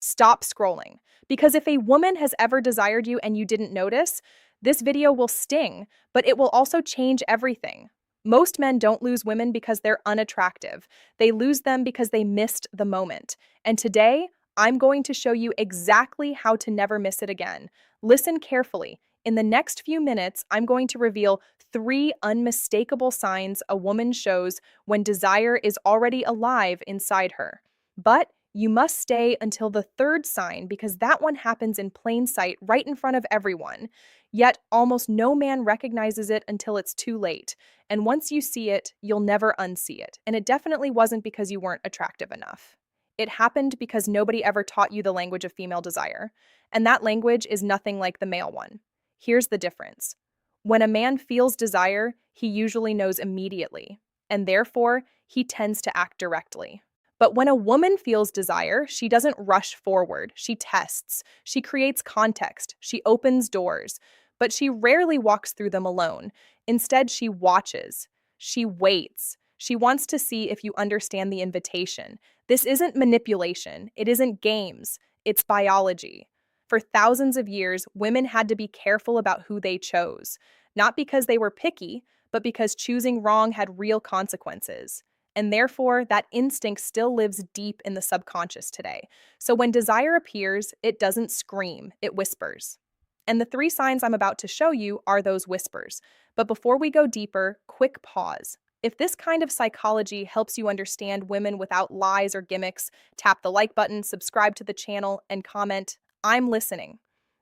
Stop scrolling. Because if a woman has ever desired you and you didn't notice, this video will sting, but it will also change everything. Most men don't lose women because they're unattractive. They lose them because they missed the moment. And today, I'm going to show you exactly how to never miss it again. Listen carefully. In the next few minutes, I'm going to reveal 3 unmistakable signs a woman shows when desire is already alive inside her. But you must stay until the 3rd sign because that one happens in plain sight right in front of everyone. Yet almost no man recognizes it until it's too late. And once you see it, you'll never unsee it. And it definitely wasn't because you weren't attractive enough. It happened because nobody ever taught you the language of female desire. And that language is nothing like the male one. Here's the difference. When a man feels desire, he usually knows immediately, and therefore, he tends to act directly. But when a woman feels desire, she doesn't rush forward. She tests. She creates context. She opens doors. But she rarely walks through them alone. Instead, she watches. She waits. She wants to see if you understand the invitation. This isn't manipulation. It isn't games. It's biology. For thousands of years, women had to be careful about who they chose. Not because they were picky, but because choosing wrong had real consequences. And therefore, that instinct still lives deep in the subconscious today. So when desire appears, it doesn't scream, it whispers. And the 3 signs I'm about to show you are those whispers. But before we go deeper, quick pause. If this kind of psychology helps you understand women without lies or gimmicks, tap the like button, subscribe to the channel, and comment, "I'm listening."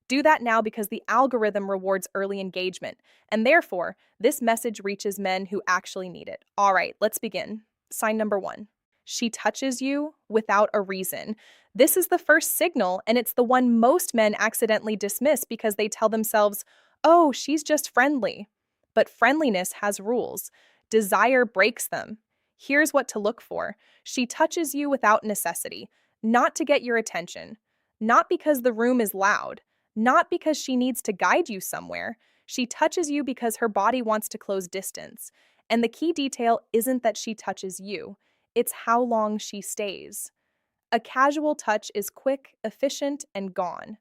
Do that now because the algorithm rewards early engagement, and therefore, this message reaches men who actually need it. All right, let's begin. Sign number 1. She touches you without a reason. This is the first signal, and it's the one most men accidentally dismiss because they tell themselves, oh, she's just friendly. But friendliness has rules. Desire breaks them. Here's what to look for. She touches you without necessity, not to get your attention, not because the room is loud, not because she needs to guide you somewhere. She touches you because her body wants to close distance. And the key detail isn't that she touches you, it's how long she stays. A casual touch is quick, efficient, and gone.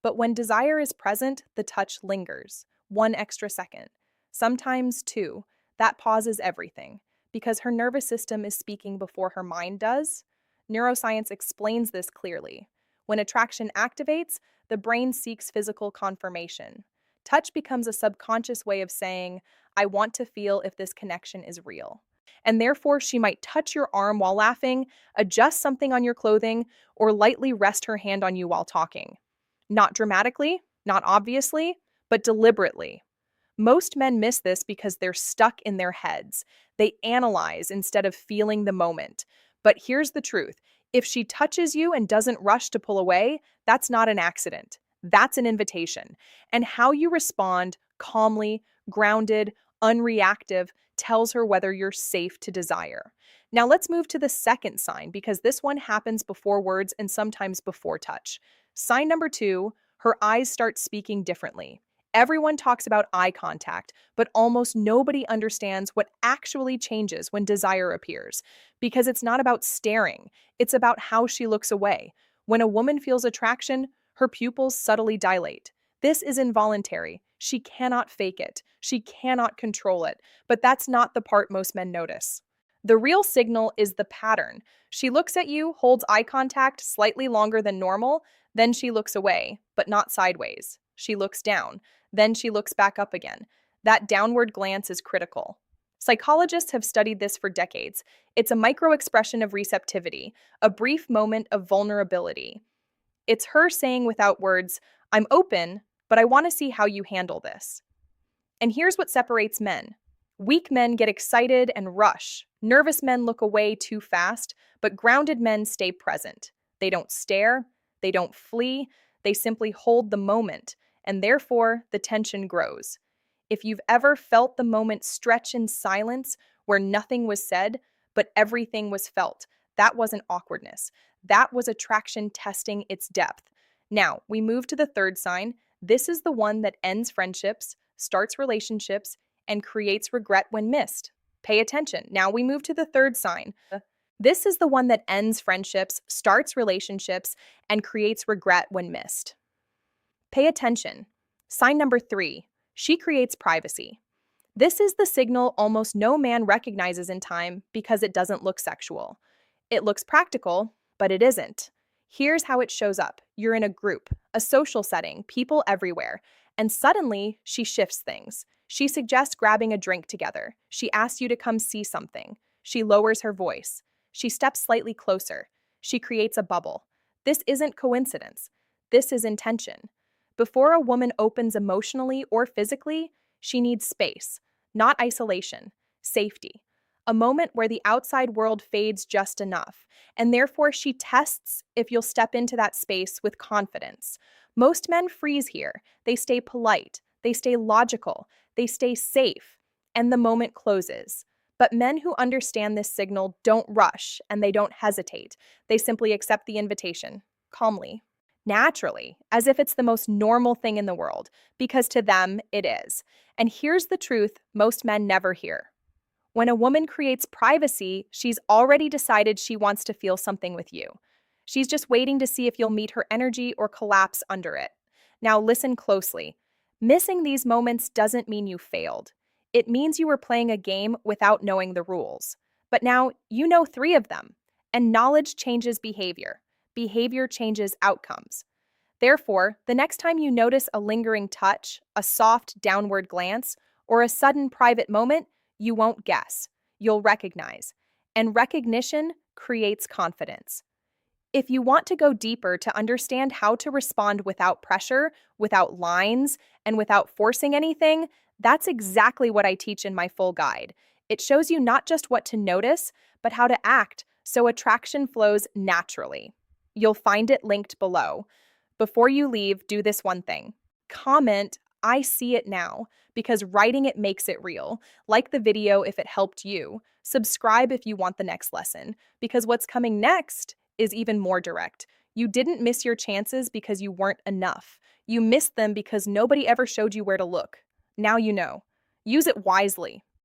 But when desire is present, the touch lingers. 1 extra second. Sometimes 2. That pauses everything, because her nervous system is speaking before her mind does. Neuroscience explains this clearly. When attraction activates, the brain seeks physical confirmation. Touch becomes a subconscious way of saying, I want to feel if this connection is real. And therefore, she might touch your arm while laughing, adjust something on your clothing, or lightly rest her hand on you while talking. Not dramatically, not obviously, but deliberately. Most men miss this because they're stuck in their heads. They analyze instead of feeling the moment. But here's the truth. If she touches you and doesn't rush to pull away, that's not an accident. That's an invitation. And how you respond, calmly, grounded, unreactive, tells her whether you're safe to desire. Now let's move to the 2nd sign because this one happens before words and sometimes before touch. Sign number 2, her eyes start speaking differently. Everyone talks about eye contact, but almost nobody understands what actually changes when desire appears. Because it's not about staring, it's about how she looks away. When a woman feels attraction, her pupils subtly dilate. This is involuntary. She cannot fake it. She cannot control it. But that's not the part most men notice. The real signal is the pattern. She looks at you, holds eye contact slightly longer than normal, then she looks away, but not sideways. She looks down, then she looks back up again. That downward glance is critical. Psychologists have studied this for decades. It's a micro-expression of receptivity, a brief moment of vulnerability. It's her saying without words, I'm open, but I want to see how you handle this. And here's what separates men. Weak men get excited and rush. Nervous men look away too fast, but grounded men stay present. They don't stare, they don't flee, they simply hold the moment, and therefore the tension grows. If you've ever felt the moment stretch in silence where nothing was said, but everything was felt, that wasn't awkwardness. That was attraction testing its depth. Now, we move to the 3rd sign. This is the one that ends friendships, starts relationships, and creates regret when missed. Pay attention. Now we move to the 3rd sign. This is the one that ends friendships, starts relationships, and creates regret when missed. Pay attention. Sign number 3. She creates privacy. This is the signal almost no man recognizes in time because it doesn't look sexual. It looks practical, but it isn't. Here's how it shows up. You're in a group, a social setting, people everywhere, and suddenly she shifts things. She suggests grabbing a drink together. She asks you to come see something. She lowers her voice. She steps slightly closer. She creates a bubble. This isn't coincidence. This is intention. Before a woman opens emotionally or physically, she needs space, not isolation, safety. A moment where the outside world fades just enough, and therefore she tests if you'll step into that space with confidence. Most men freeze here. They stay polite, they stay logical, they stay safe, and the moment closes. But men who understand this signal don't rush and they don't hesitate. They simply accept the invitation, calmly, naturally, as if it's the most normal thing in the world, because to them it is. And here's the truth most men never hear. When a woman creates privacy, she's already decided she wants to feel something with you. She's just waiting to see if you'll meet her energy or collapse under it. Now listen closely. Missing these moments doesn't mean you failed. It means you were playing a game without knowing the rules. But now you know 3 of them, and knowledge changes behavior. Behavior changes outcomes. Therefore, the next time you notice a lingering touch, a soft downward glance, or a sudden private moment, you won't guess. You'll recognize. And recognition creates confidence. If you want to go deeper to understand how to respond without pressure, without lines, and without forcing anything, that's exactly what I teach in my full guide. It shows you not just what to notice, but how to act so attraction flows naturally. You'll find it linked below. Before you leave, do this one thing. Comment, "I see it now," because writing it makes it real. Like the video if it helped you. Subscribe if you want the next lesson, because what's coming next is even more direct. You didn't miss your chances because you weren't enough. You missed them because nobody ever showed you where to look. Now you know. Use it wisely.